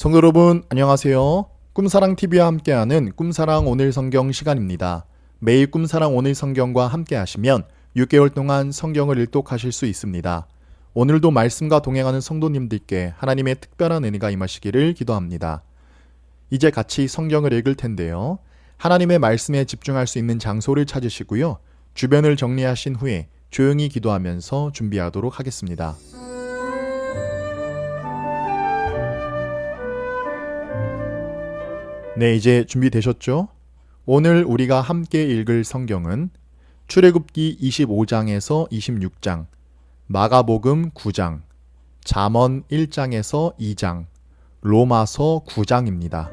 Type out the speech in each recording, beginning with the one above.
성도 여러분 안녕하세요. 꿈사랑TV와 함께하는 꿈사랑 오늘 성경 시간입니다. 매일 꿈사랑 오늘 성경과 함께 하시면 6개월 동안 성경을 일독하실 수 있습니다. 오늘도 말씀과 동행하는 성도님들께 하나님의 특별한 은혜가 임하시기를 기도합니다. 이제 같이 성경을 읽을 텐데요. 하나님의 말씀에 집중할 수 있는 장소를 찾으시고요. 주변을 정리하신 후에 조용히 기도하면서 준비하도록 하겠습니다. 네, 이제 준비되셨죠? 오늘 우리가 함께 읽을 성경은 출애굽기 25장에서 26장, 마가복음 9장, 잠언 1장에서 2장, 로마서 9장입니다.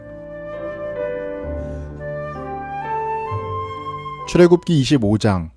출애굽기 25장.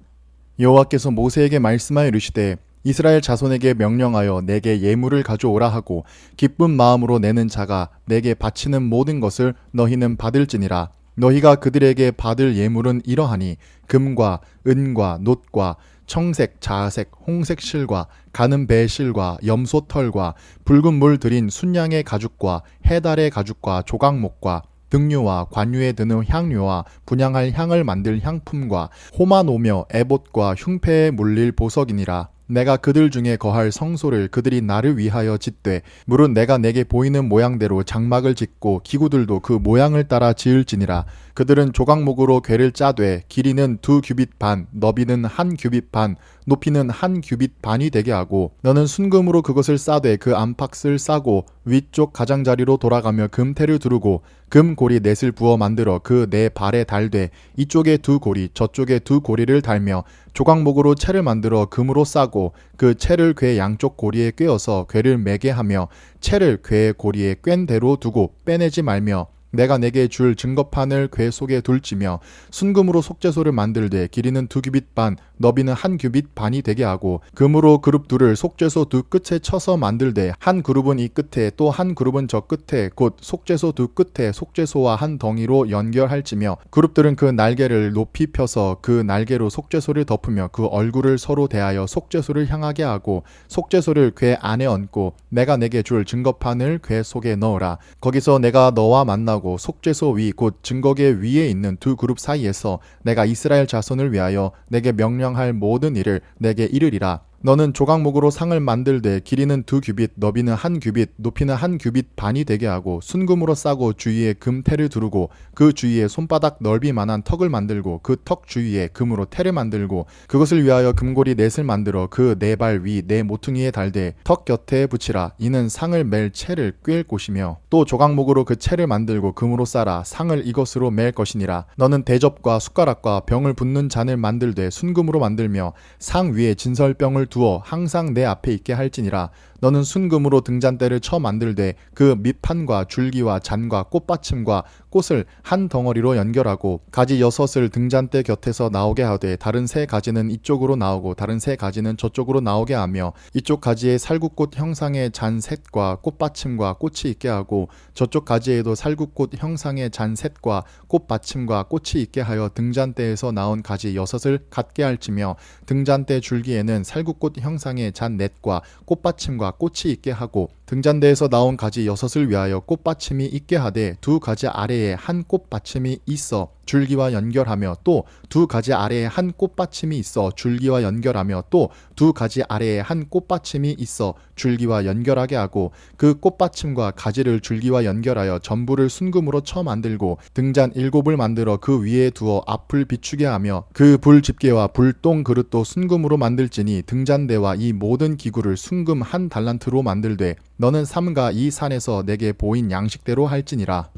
여호와께서 모세에게 말씀하여 이르시되 이스라엘 자손에게 명령하여 내게 예물을 가져오라 하고 기쁜 마음으로 내는 자가 내게 바치는 모든 것을 너희는 받을지니라. 너희가 그들에게 받을 예물은 이러하니 금과 은과 놋과 청색, 자색, 홍색 실과 가는 배 실과 염소 털과 붉은 물 들인 순양의 가죽과 해달의 가죽과 조각목과 등류와 관유에 드는 향료와 분향할 향을 만들 향품과 호마노며 에봇과 흉패에 물릴 보석이니라. 내가 그들 중에 거할 성소를 그들이 나를 위하여 짓되 물은 내가 내게 보이는 모양대로 장막을 짓고 기구들도 그 모양을 따라 지을지니라. 그들은 조각목으로 궤를 짜되 길이는 2규빗 반, 너비는 1규빗 반, 높이는 1규빗 반이 되게 하고 너는 순금으로 그것을 싸되 그 안팎을 싸고 위쪽 가장자리로 돌아가며 금테를 두르고 금고리 넷을 부어 만들어 그 네 발에 달되 이쪽에 2고리 저쪽에 2고리를 달며 조각목으로 채를 만들어 금으로 싸고 그 채를 궤 양쪽 고리에 꿰어서 궤를 매게 하며 채를 궤 고리에 꿰인 대로 두고 빼내지 말며 내가 내게 줄 증거판을 궤 속에 둘지며 순금으로 속죄소를 만들되 길이는 2규빗 반, 너비는 1규빗 반이 되게 하고 금으로 그룹 둘을 속죄소 두 끝에 쳐서 만들되 한 그룹은 이 끝에 또 한 그룹은 저 끝에 곧 속죄소 두 끝에 속죄소와 한 덩이로 연결할지며 그룹들은 그 날개를 높이 펴서 그 날개로 속죄소를 덮으며 그 얼굴을 서로 대하여 속죄소를 향하게 하고 속죄소를 궤 안에 얹고 내가 내게 줄 증거판을 궤 속에 넣으라. 거기서 내가 너와 만나고 속죄소 위 곧 증거궤 위에 있는 두 그룹 사이에서 내가 이스라엘 자손을 위하여 내게 명령할 모든 일을 내게 이르리라. 너는 조각목으로 상을 만들되 길이는 2규빗, 너비는 1규빗, 높이는 1규빗 반이 되게 하고 순금으로 싸고 주위에 금테를 두르고 그 주위에 손바닥 넓이만한 턱을 만들고 그 턱 주위에 금으로 테를 만들고 그것을 위하여 금고리 넷을 만들어 그 네 발 위 네 모퉁이에 달되 턱 곁에 붙이라. 이는 상을 맬 채를 꿰일 곳이며 또 조각목으로 그 채를 만들고 금으로 싸라. 상을 이것으로 맬 것이니라. 너는 대접과 숟가락과 병을 붓는 잔을 만들되 순금으로 만들며 상 위에 진설병을 두어 항상 내 앞에 있게 할지니라. 너는 순금으로 등잔대를 쳐 만들되 그 밑판과 줄기와 잔과 꽃받침과 꽃을 한 덩어리로 연결하고 가지 6을 등잔대 곁에서 나오게 하되 다른 3가지는 이쪽으로 나오고 다른 3가지는 저쪽으로 나오게 하며 이쪽 가지에 살구꽃 형상의 잔 셋과 꽃받침과 꽃이 있게 하고 저쪽 가지에도 살구꽃 형상의 잔 셋과 꽃받침과 꽃이 있게 하여 등잔대에서 나온 가지 6을 갖게 할지며 등잔대 줄기에는 살구꽃 형상의 잔 넷과 꽃받침과 꽃이 있게 하고 등잔대에서 나온 가지 6을 위하여 꽃받침이 있게 하되 2가지 아래에 한 꽃받침이 있어 줄기와 연결하며 또 2가지 아래에 한 꽃받침이 있어 줄기와 연결하며 또 2가지 아래에 한 꽃받침이 있어 줄기와 연결하게 하고 그 꽃받침과 가지를 줄기와 연결하여 전부를 순금으로 쳐 만들고 등잔 7을 만들어 그 위에 두어 앞을 비추게 하며 그 불 집게와 불똥 그릇도 순금으로 만들지니 등잔대와 이 모든 기구를 순금 1달란트로 만들되 너는 삼가 이 산에서 내게 보인 양식대로 할지니라.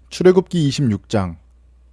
출애굽기 26장.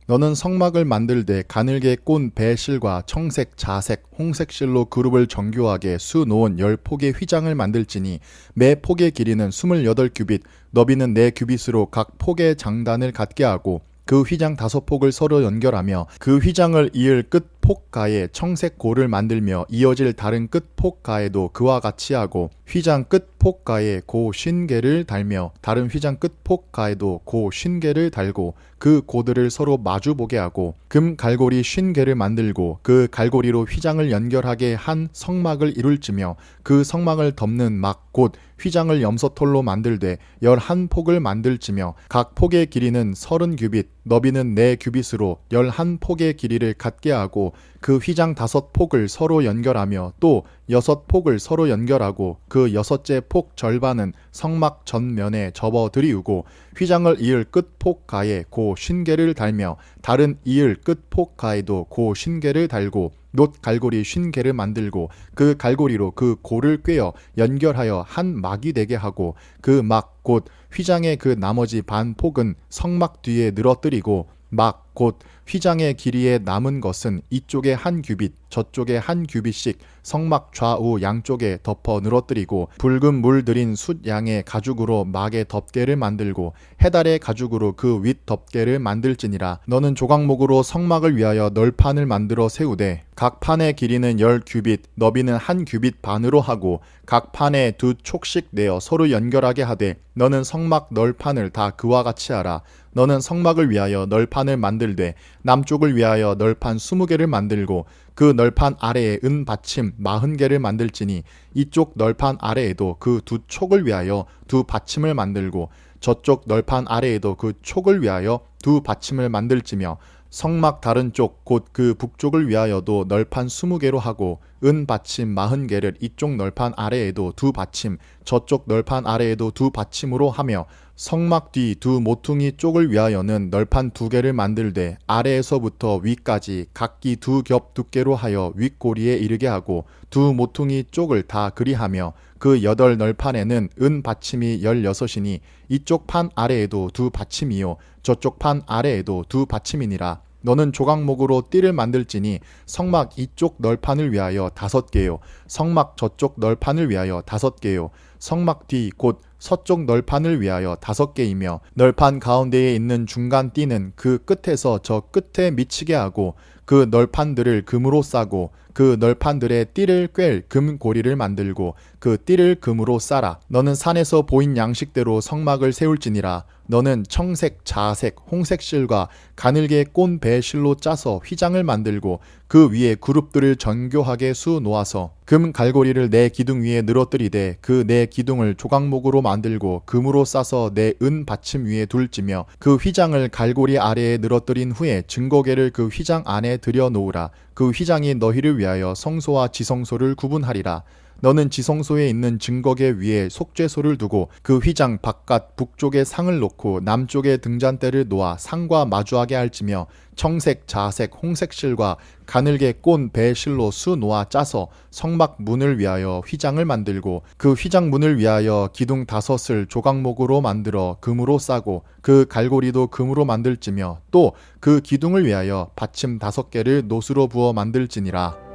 너는 성막을 만들되 가늘게 꼰 배실과 청색, 자색, 홍색 실로 그룹을 정교하게 수놓은 10폭의 휘장을 만들지니 매 폭의 길이는 28규빗, 너비는 4규빗으로 각 폭의 장단을 갖게 하고 그 휘장 5폭을 서로 연결하며 그 휘장을 이을 끝 폭가에 청색 고를 만들며 이어질 다른 끝 폭가에도 그와 같이 하고 휘장 끝 폭가에 고 쉰개를 달며 다른 휘장 끝 폭가에도 고 쉰개를 달고 그 고들을 서로 마주보게 하고 금 갈고리 50개를 만들고 그 갈고리로 휘장을 연결하게 한 성막을 이룰지며 그 성막을 덮는 막 곧 휘장을 염소털로 만들되 11폭을 만들지며 각 폭의 길이는 30규빗 너비는 4규빗으로 11폭의 길이를 갖게 하고 그 휘장 5폭을 서로 연결하며 또 6폭을 서로 연결하고 그 여섯째 폭 절반은 성막 전면에 접어 들이우고 휘장을 이을 끝 폭가에 고 50개를 달며 다른 이을 끝 폭가에도 고 50개를 달고 놋 갈고리 50개를 만들고 그 갈고리로 그 고를 꿰어 연결하여 한 막이 되게 하고 그 막 곧 휘장의 그 나머지 반 폭은 성막 뒤에 늘어뜨리고 막 곧 휘장의 길이에 남은 것은 이쪽에 1규빗 저쪽에 1규빗씩 성막 좌우 양쪽에 덮어 늘어뜨리고 붉은 물 들인 숫 양의 가죽으로 막의 덮개를 만들고 해달의 가죽으로 그 윗 덮개를 만들지니라. 너는 조각목으로 성막을 위하여 널판을 만들어 세우되 각 판의 길이는 10규빗 너비는 1규빗 반으로 하고 각 판에 2촉씩 내어 서로 연결하게 하되 너는 성막 널판을 다 그와 같이 하라. 너는 성막을 위하여 널판을 만들되 남쪽을 위하여 널판 20개를 만들고 그 널판 아래에 은 받침 40개를 만들지니 이쪽 널판 아래에도 그 2촉을 위하여 2받침을 만들고 저쪽 널판 아래에도 그 촉을 위하여 2받침을 만들지며 성막 다른 쪽 곧 그 북쪽을 위하여도 널판 20개로 하고 은 받침 40개를 이쪽 널판 아래에도 2받침 저쪽 널판 아래에도 2받침으로 하며 성막 뒤 2모퉁이 쪽을 위하여는 널판 2개를 만들되 아래에서부터 위까지 각기 2겹 두께로 하여 윗꼬리에 이르게 하고 2모퉁이 쪽을 다 그리하며 그 8널판에는 은 받침이 16이니 이쪽 판 아래에도 2받침이요 저쪽 판 아래에도 2받침이니라. 너는 조각목으로 띠를 만들지니 성막 이쪽 널판을 위하여 5개요 성막 저쪽 널판을 위하여 5개요 성막 뒤 곧 서쪽 널판을 위하여 5개이며 널판 가운데에 있는 중간 띠는 그 끝에서 저 끝에 미치게 하고 그 널판들을 금으로 싸고 그 널판들의 띠를 꿰 금고리를 만들고 그 띠를 금으로 싸라. 너는 산에서 보인 양식대로 성막을 세울지니라. 너는 청색, 자색, 홍색 실과 가늘게 꼰 배실로 짜서 휘장을 만들고 그 위에 그룹들을 정교하게 수 놓아서 금 갈고리를 내 기둥 위에 늘어뜨리되 그 내 기둥을 조각목으로 만들고 금으로 싸서 내 은 받침 위에 둘지며 그 휘장을 갈고리 아래에 늘어뜨린 후에 증거계를 그 휘장 안에 들여 놓으라. 그 휘장이 너희를 위하여 성소와 지성소를 구분하리라. 너는 지성소에 있는 증거계 위에 속죄소를 두고 그 휘장 바깥 북쪽에 상을 놓고 남쪽에 등잔대를 놓아 상과 마주하게 할지며 청색, 자색, 홍색 실과 가늘게 꼰 배실로 수 놓아 짜서 성막 문을 위하여 휘장을 만들고 그 휘장 문을 위하여 기둥 5을 조각목으로 만들어 금으로 싸고 그 갈고리도 금으로 만들지며 또 그 기둥을 위하여 받침 5개를 노수로 부어 만들지니라.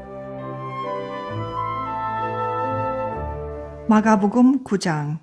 마가복음 9장.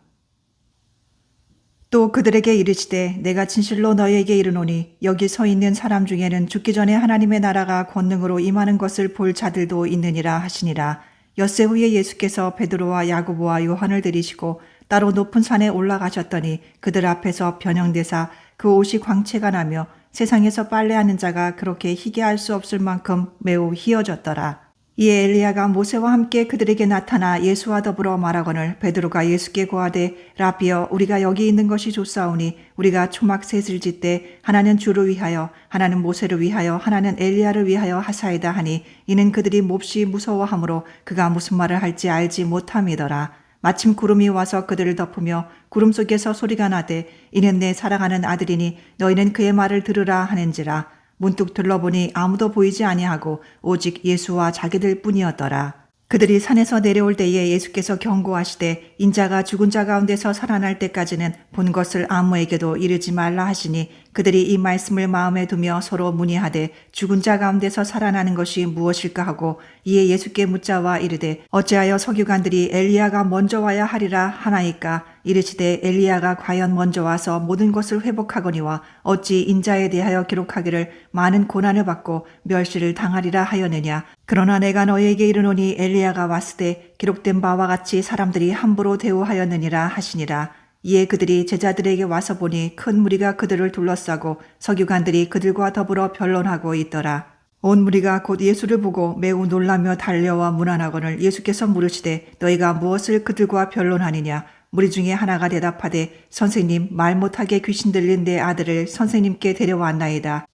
또 그들에게 이르시되 내가 진실로 너희에게 이르노니 여기 서 있는 사람 중에는 죽기 전에 하나님의 나라가 권능으로 임하는 것을 볼 자들도 있느니라 하시니라. 엿새 후에 예수께서 베드로와 야고보와 요한을 들이시고 따로 높은 산에 올라가셨더니 그들 앞에서 변형되사 그 옷이 광채가 나며 세상에서 빨래하는 자가 그렇게 희게 할 수 없을 만큼 매우 희어졌더라. 이에 엘리야가 모세와 함께 그들에게 나타나 예수와 더불어 말하거늘 베드로가 예수께 고하되 라비여 우리가 여기 있는 것이 좋사오니 우리가 초막 셋을 짓되 하나는 주를 위하여 하나는 모세를 위하여 하나는 엘리야를 위하여 하사이다 하니 이는 그들이 몹시 무서워하므로 그가 무슨 말을 할지 알지 못함이더라. 마침 구름이 와서 그들을 덮으며 구름 속에서 소리가 나되 이는 내 사랑하는 아들이니 너희는 그의 말을 들으라 하는지라. 문득 둘러보니 아무도 보이지 아니하고 오직 예수와 자기들 뿐이었더라. 그들이 산에서 내려올 때에 예수께서 경고하시되 인자가 죽은 자 가운데서 살아날 때까지는 본 것을 아무에게도 이르지 말라 하시니 그들이 이 말씀을 마음에 두며 서로 문의하되 죽은 자 가운데서 살아나는 것이 무엇일까 하고 이에 예수께 묻자와 이르되 어찌하여 서기관들이 엘리야가 먼저 와야 하리라 하나이까 이르시되 엘리야가 과연 먼저 와서 모든 것을 회복하거니와 어찌 인자에 대하여 기록하기를 많은 고난을 받고 멸시를 당하리라 하였느냐. 그러나 내가 너희에게 이르노니 엘리야가 왔을 때 기록된 바와 같이 사람들이 함부로 대우하였느니라 하시니라. 이에 그들이 제자들에게 와서 보니 큰 무리가 그들을 둘러싸고 서기관들이 그들과 더불어 변론하고 있더라. 온 무리가 곧 예수를 보고 매우 놀라며 달려와 문안하거늘 예수께서 물으시되 너희가 무엇을 그들과 변론하느냐. 무리 중에 하나가 대답하되 선생님 말 못하게 귀신 들린 내 아들을 선생님께 데려왔나이다.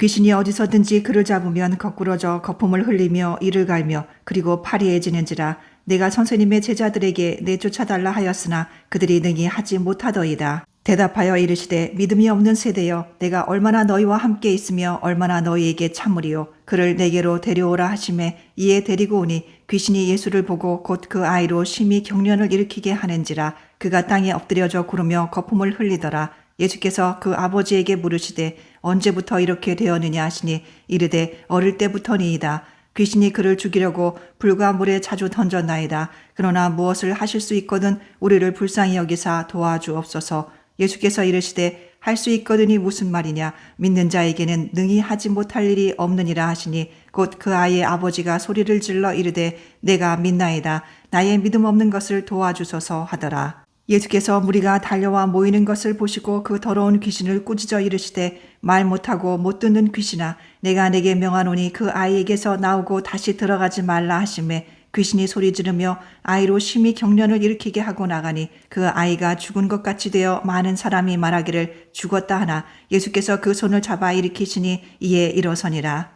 귀신이 어디서든지 그를 잡으면 거꾸러져 거품을 흘리며 이를 갈며 그리고 파리해지는지라. 내가 선생님의 제자들에게 내쫓아달라 하였으나 그들이 능히 하지 못하더이다. 대답하여 이르시되 믿음이 없는 세대여 내가 얼마나 너희와 함께 있으며 얼마나 너희에게 참으리요. 그를 내게로 데려오라 하시매 이에 데리고 오니 귀신이 예수를 보고 곧 그 아이로 심히 경련을 일으키게 하는지라. 그가 땅에 엎드려져 구르며 거품을 흘리더라. 예수께서 그 아버지에게 물으시되 언제부터 이렇게 되었느냐 하시니 이르되 어릴 때부터니이다. 귀신이 그를 죽이려고 불과 물에 자주 던졌나이다. 그러나 무엇을 하실 수 있거든 우리를 불쌍히 여기사 도와주옵소서. 예수께서 이르시되 할 수 있거든이 무슨 말이냐. 믿는 자에게는 능히 하지 못할 일이 없느니라 하시니 곧 그 아이의 아버지가 소리를 질러 이르되 내가 믿나이다. 나의 믿음 없는 것을 도와주소서 하더라. 예수께서 무리가 달려와 모이는 것을 보시고 그 더러운 귀신을 꾸짖어 이르시되 말 못하고 못 듣는 귀신아 내가 내게 명하노니 그 아이에게서 나오고 다시 들어가지 말라 하시매 귀신이 소리 지르며 아이로 심히 경련을 일으키게 하고 나가니 그 아이가 죽은 것 같이 되어 많은 사람이 말하기를 죽었다 하나 예수께서 그 손을 잡아 일으키시니 이에 일어서니라.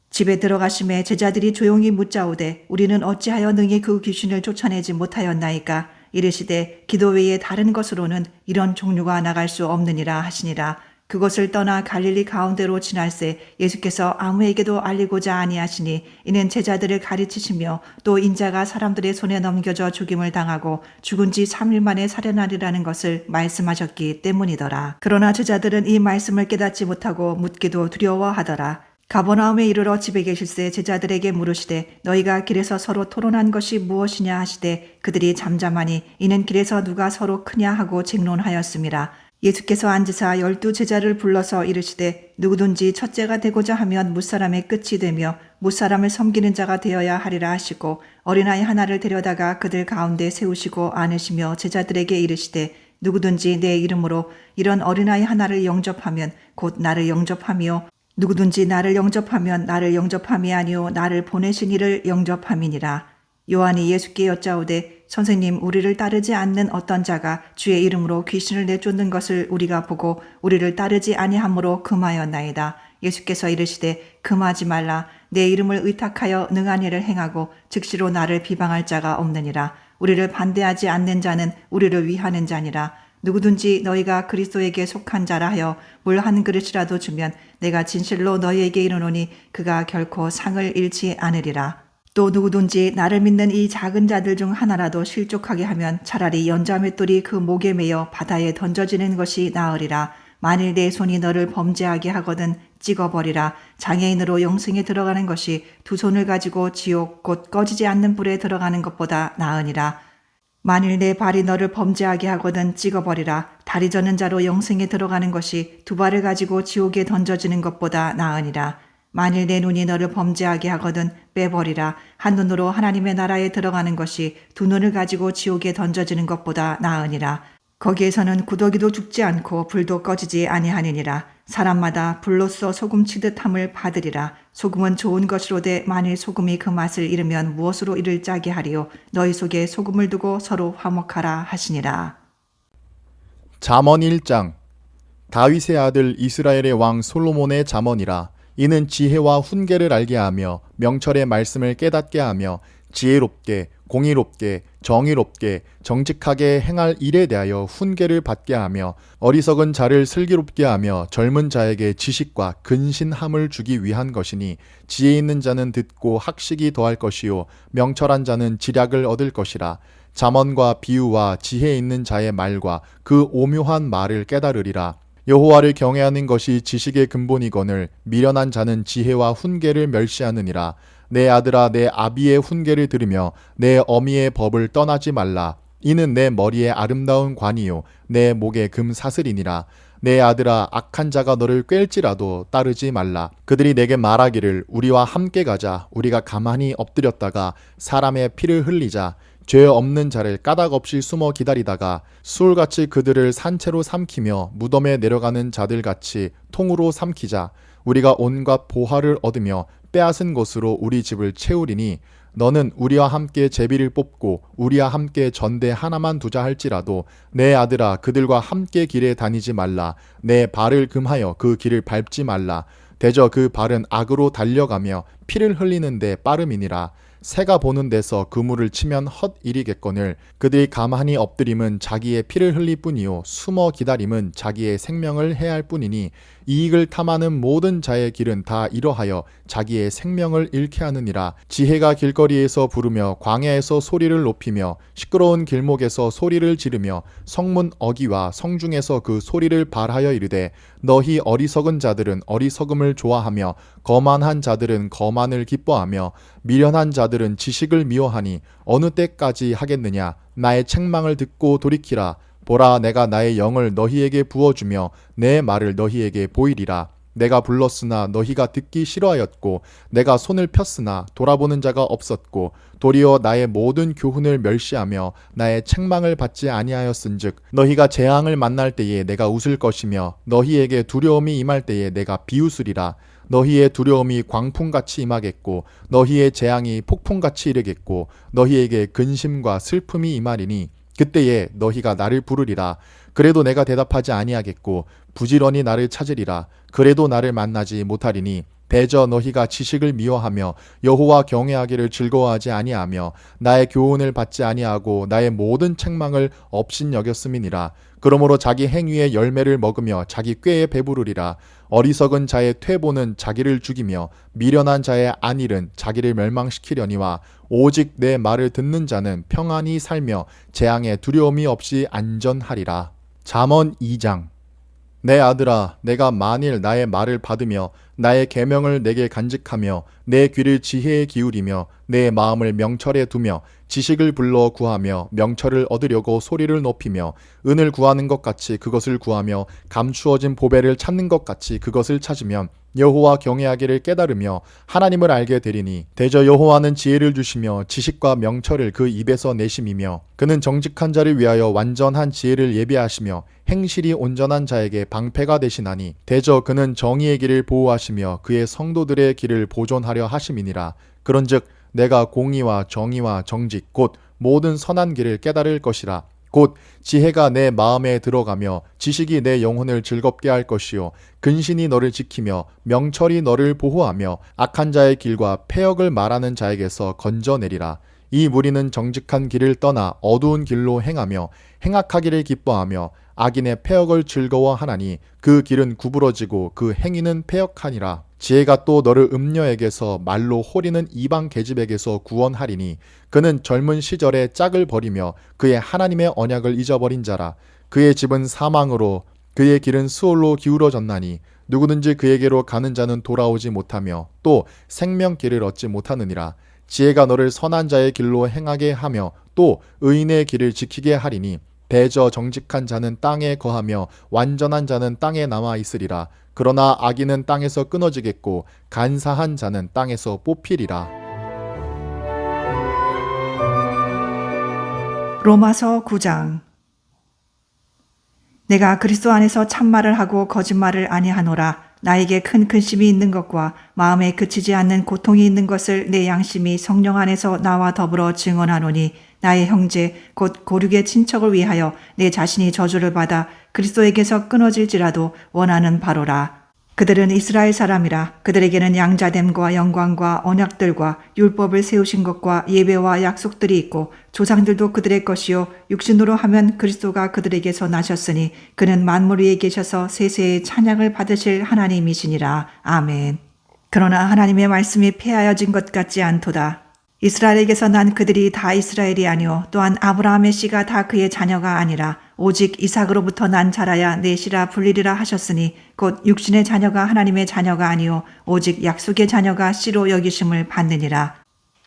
집에 들어가심에 제자들이 조용히 묻자오되 우리는 어찌하여 능히 그 귀신을 쫓아내지 못하였나이까. 이르시되 기도 외에 다른 것으로는 이런 종류가 나갈 수 없느니라 하시니라. 그것을 떠나 갈릴리 가운데로 지날새 예수께서 아무에게도 알리고자 아니하시니 이는 제자들을 가르치시며 또 인자가 사람들의 손에 넘겨져 죽임을 당하고 죽은 지 3일 만에 살아나리라는 것을 말씀하셨기 때문이더라. 그러나 제자들은 이 말씀을 깨닫지 못하고 묻기도 두려워하더라. 가버나움에 이르러 집에 계실새 제자들에게 물으시되 너희가 길에서 서로 토론한 것이 무엇이냐 하시되 그들이 잠잠하니 이는 길에서 누가 서로 크냐 하고 쟁론하였음이라. 예수께서 앉으사 12 제자를 불러서 이르시되 누구든지 첫째가 되고자 하면 무사람의 끝이 되며 무사람을 섬기는 자가 되어야 하리라 하시고 어린아이 하나를 데려다가 그들 가운데 세우시고 안으시며 제자들에게 이르시되 누구든지 내 이름으로 이런 어린아이 하나를 영접하면 곧 나를 영접하며 누구든지 나를 영접하면 나를 영접함이 아니오 나를 보내신 이를 영접함이니라. 요한이 예수께 여짜오되 선생님 우리를 따르지 않는 어떤 자가 주의 이름으로 귀신을 내쫓는 것을 우리가 보고 우리를 따르지 아니하므로 금하였나이다. 예수께서 이르시되 금하지 말라. 내 이름을 의탁하여 능한 일을 행하고 즉시로 나를 비방할 자가 없느니라. 우리를 반대하지 않는 자는 우리를 위하는 자니라. 누구든지 너희가 그리스도에게 속한 자라 하여 물 한 그릇이라도 주면 내가 진실로 너희에게 이르노니 그가 결코 상을 잃지 않으리라. 또 누구든지 나를 믿는 이 작은 자들 중 하나라도 실족하게 하면 차라리 연자맷돌이 그 목에 매여 바다에 던져지는 것이 나으리라. 만일 내 손이 너를 범죄하게 하거든 찍어버리라. 장애인으로 영생에 들어가는 것이 두 손을 가지고 지옥 곧 꺼지지 않는 불에 들어가는 것보다 나으니라. 만일 내 발이 너를 범죄하게 하거든 찍어버리라. 다리 저는 자로 영생에 들어가는 것이 두 발을 가지고 지옥에 던져지는 것보다 나으니라. 만일 내 눈이 너를 범죄하게 하거든 빼버리라. 한 눈으로 하나님의 나라에 들어가는 것이 두 눈을 가지고 지옥에 던져지는 것보다 나으니라. 거기에서는 구더기도 죽지 않고 불도 꺼지지 아니하느니라. 사람마다 불로써 소금 치듯 함을 받으리라. 소금은 좋은 것이로되 만일 소금이 그 맛을 잃으면 무엇으로 이를 짜게 하리요. 너희 속에 소금을 두고 서로 화목하라 하시니라. 잠언 1장. 다윗의 아들 이스라엘의 왕 솔로몬의 잠언이라. 이는 지혜와 훈계를 알게 하며 명철의 말씀을 깨닫게 하며 지혜롭게 공의롭게 정의롭게 정직하게 행할 일에 대하여 훈계를 받게 하며 어리석은 자를 슬기롭게 하며 젊은 자에게 지식과 근신함을 주기 위한 것이니 지혜 있는 자는 듣고 학식이 더할 것이요 명철한 자는 지략을 얻을 것이라. 잠언과 비유와 지혜 있는 자의 말과 그 오묘한 말을 깨달으리라. 여호와를 경외하는 것이 지식의 근본이거늘 미련한 자는 지혜와 훈계를 멸시하느니라. 내 아들아, 내 아비의 훈계를 들으며 내 어미의 법을 떠나지 말라. 이는 내 머리에 아름다운 관이요 내 목에 금 사슬이니라. 내 아들아, 악한 자가 너를 꿰일지라도 따르지 말라. 그들이 내게 말하기를 우리와 함께 가자. 우리가 가만히 엎드렸다가 사람의 피를 흘리자. 죄 없는 자를 까닭 없이 숨어 기다리다가 수울같이 그들을 산채로 삼키며 무덤에 내려가는 자들같이 통으로 삼키자. 우리가 온갖 보화를 얻으며 빼앗은 것으로 우리 집을 채우리니 너는 우리와 함께 제비를 뽑고 우리와 함께 전대 하나만 두자 할지라도 내 아들아, 그들과 함께 길에 다니지 말라. 내 발을 금하여 그 길을 밟지 말라. 대저 그 발은 악으로 달려가며 피를 흘리는데 빠름이니라. 새가 보는 데서 그물을 치면 헛일이겠거늘 그들이 가만히 엎드림은 자기의 피를 흘릴 뿐이요 숨어 기다림은 자기의 생명을 해할 뿐이니 이익을 탐하는 모든 자의 길은 다 이러하여 자기의 생명을 잃게 하느니라. 지혜가 길거리에서 부르며 광야에서 소리를 높이며 시끄러운 길목에서 소리를 지르며 성문 어귀와 성중에서 그 소리를 발하여 이르되 너희 어리석은 자들은 어리석음을 좋아하며 거만한 자들은 거만을 기뻐하며 미련한 자들은 지식을 미워하니 어느 때까지 하겠느냐. 나의 책망을 듣고 돌이키라. 보라, 내가 나의 영을 너희에게 부어주며 내 말을 너희에게 보이리라. 내가 불렀으나 너희가 듣기 싫어하였고 내가 손을 폈으나 돌아보는 자가 없었고 도리어 나의 모든 교훈을 멸시하며 나의 책망을 받지 아니하였은즉 너희가 재앙을 만날 때에 내가 웃을 것이며 너희에게 두려움이 임할 때에 내가 비웃으리라. 너희의 두려움이 광풍같이 임하겠고 너희의 재앙이 폭풍같이 이르겠고 너희에게 근심과 슬픔이 임하리니 그때에 너희가 나를 부르리라. 그래도 내가 대답하지 아니하겠고 부지런히 나를 찾으리라. 그래도 나를 만나지 못하리니 대저 너희가 지식을 미워하며 여호와 경외하기를 즐거워하지 아니하며 나의 교훈을 받지 아니하고 나의 모든 책망을 업신여겼음이니라. 그러므로 자기 행위의 열매를 먹으며 자기 꾀에 배부르리라. 어리석은 자의 퇴보는 자기를 죽이며 미련한 자의 안일은 자기를 멸망시키려니와 오직 내 말을 듣는 자는 평안히 살며 재앙에 두려움이 없이 안전하리라. 잠언 2장. 내 아들아, 내가 만일 나의 말을 받으며 나의 계명을 내게 간직하며 내 귀를 지혜에 기울이며 내 마음을 명철에 두며 지식을 불러 구하며 명철을 얻으려고 소리를 높이며 은을 구하는 것 같이 그것을 구하며 감추어진 보배를 찾는 것 같이 그것을 찾으면 여호와 경외하기를 깨달으며 하나님을 알게 되리니 대저 여호와는 지혜를 주시며 지식과 명철을 그 입에서 내심이며 그는 정직한 자를 위하여 완전한 지혜를 예비하시며 행실이 온전한 자에게 방패가 되시나니 대저 그는 정의의 길을 보호하시며 그의 성도들의 길을 보존하려 하심이니라. 그런즉 내가 공의와 정의와 정직 곧 모든 선한 길을 깨달을 것이라. 곧 지혜가 내 마음에 들어가며 지식이 내 영혼을 즐겁게 할 것이요 근신이 너를 지키며 명철이 너를 보호하며 악한 자의 길과 패역을 말하는 자에게서 건져내리라. 이 무리는 정직한 길을 떠나 어두운 길로 행하며 행악하기를 기뻐하며 악인의 패역을 즐거워하나니 그 길은 구부러지고 그 행위는 패역하니라. 지혜가 또 너를 음녀에게서 말로 호리는 이방 계집에게서 구원하리니 그는 젊은 시절에 짝을 버리며 그의 하나님의 언약을 잊어버린 자라. 그의 집은 사망으로 그의 길은 수월로 기울어졌나니 누구든지 그에게로 가는 자는 돌아오지 못하며 또 생명길을 얻지 못하느니라. 지혜가 너를 선한 자의 길로 행하게 하며 또 의인의 길을 지키게 하리니 대저 정직한 자는 땅에 거하며 완전한 자는 땅에 남아 있으리라. 그러나 악인은 땅에서 끊어지겠고 간사한 자는 땅에서 뽑히리라. 로마서 9장. 내가 그리스도 안에서 참말을 하고 거짓말을 아니하노라. 나에게 큰 근심이 있는 것과 마음에 그치지 않는 고통이 있는 것을 내 양심이 성령 안에서 나와 더불어 증언하노니 나의 형제 곧 고륙의 친척을 위하여 내 자신이 저주를 받아 그리스도에게서 끊어질지라도 원하는 바로라. 그들은 이스라엘 사람이라. 그들에게는 양자됨과 영광과 언약들과 율법을 세우신 것과 예배와 약속들이 있고 조상들도 그들의 것이요 육신으로 하면 그리스도가 그들에게서 나셨으니 그는 만물 위에 계셔서 세세의 찬양을 받으실 하나님이시니라. 아멘. 그러나 하나님의 말씀이 폐하여진 것 같지 않도다. 이스라엘에게서 난 그들이 다 이스라엘이 아니요 또한 아브라함의 씨가 다 그의 자녀가 아니라 오직 이삭으로부터 난 자라야 내 씨라 불리리라 하셨으니 곧 육신의 자녀가 하나님의 자녀가 아니요 오직 약속의 자녀가 씨로 여기심을 받느니라.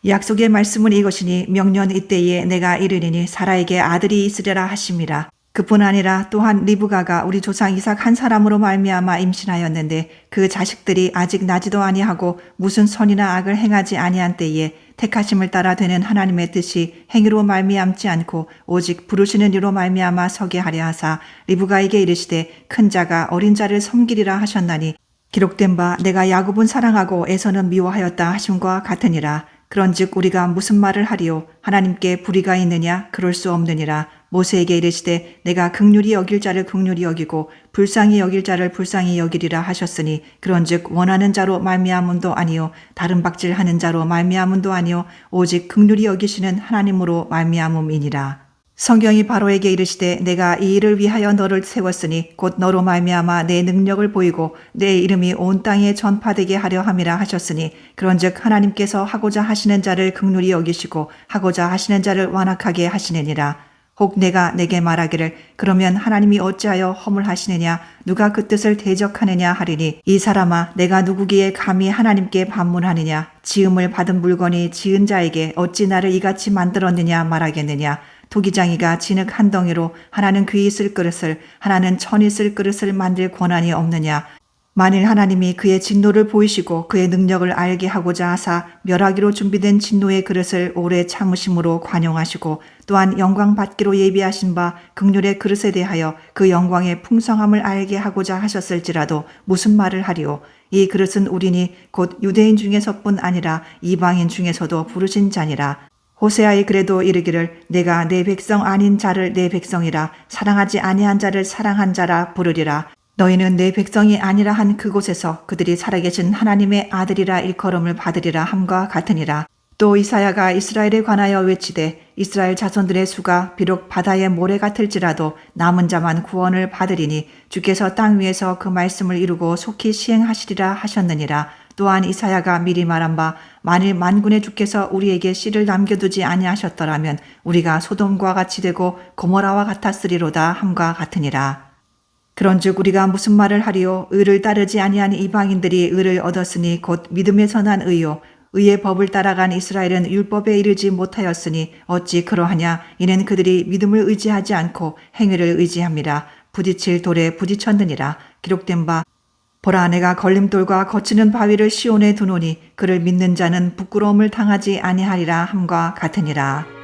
약속의 말씀은 이것이니 명년 이때에 내가 이르리니 사라에게 아들이 있으리라 하심이라. 그뿐 아니라 또한 리브가가 우리 조상 이삭 한 사람으로 말미암아 임신하였는데 그 자식들이 아직 나지도 아니하고 무슨 선이나 악을 행하지 아니한 때에 택하심을 따라 되는 하나님의 뜻이 행위로 말미암지 않고 오직 부르시는 이로 말미암아 서게 하려 하사 리브가에게 이르시되 큰 자가 어린 자를 섬기리라 하셨나니 기록된 바 내가 야곱은 사랑하고 에서는 미워하였다 하심과 같으니라. 그런즉 우리가 무슨 말을 하리요 하나님께 불의가 있느냐 그럴 수 없느니라. 모세에게 이르시되 내가 긍휼히 여길 자를 긍휼히 여기고 불쌍히 여길 자를 불쌍히 여기리라 하셨으니 그런즉 원하는 자로 말미암음도 아니요 다른 박질하는 자로 말미암음도 아니요 오직 긍휼히 여기시는 하나님으로 말미암음이니라. 성경이 바로에게 이르시되 내가 이 일을 위하여 너를 세웠으니 곧 너로 말미암아 내 능력을 보이고 내 이름이 온 땅에 전파되게 하려 함이라 하셨으니 그런즉 하나님께서 하고자 하시는 자를 긍휼히 여기시고 하고자 하시는 자를 완악하게 하시느니라. 혹 내가 내게 말하기를 그러면 하나님이 어찌하여 허물하시느냐 누가 그 뜻을 대적하느냐 하리니 이 사람아 내가 누구기에 감히 하나님께 반문하느냐 지음을 받은 물건이 지은 자에게 어찌 나를 이같이 만들었느냐 말하겠느냐. 토기장이가 진흙 한 덩이로 하나는 귀 쓸 그릇을 하나는 천이 쓸 그릇을 만들 권한이 없느냐. 만일 하나님이 그의 진노를 보이시고 그의 능력을 알게 하고자 하사 멸하기로 준비된 진노의 그릇을 오래 참으심으로 관용하시고 또한 영광 받기로 예비하신 바 긍휼의 그릇에 대하여 그 영광의 풍성함을 알게 하고자 하셨을지라도 무슨 말을 하리요. 이 그릇은 우리니 곧 유대인 중에서뿐 아니라 이방인 중에서도 부르신 자니라. 호세아의 글에도 이르기를 내가 내 백성 아닌 자를 내 백성이라 사랑하지 아니한 자를 사랑한 자라 부르리라. 너희는 내 백성이 아니라 한 그곳에서 그들이 살아계신 하나님의 아들이라 일컬음을 받으리라 함과 같으니라. 또 이사야가 이스라엘에 관하여 외치되 이스라엘 자손들의 수가 비록 바다의 모래 같을지라도 남은 자만 구원을 받으리니 주께서 땅 위에서 그 말씀을 이루고 속히 시행하시리라 하셨느니라. 또한 이사야가 미리 말한 바 만일 만군의 주께서 우리에게 씨를 남겨두지 아니하셨더라면 우리가 소돔과 같이 되고 고모라와 같았으리로다 함과 같으니라. 그런즉 우리가 무슨 말을 하리요 의를 따르지 아니한 이방인들이 의를 얻었으니 곧 믿음에서 난 의요 의의 법을 따라간 이스라엘은 율법에 이르지 못하였으니 어찌 그러하냐 이는 그들이 믿음을 의지하지 않고 행위를 의지함이라. 부딪힐 돌에 부딪혔느니라. 기록된 바 보라 내가 걸림돌과 거치는 바위를 시온에 두노니 그를 믿는 자는 부끄러움을 당하지 아니하리라 함과 같으니라.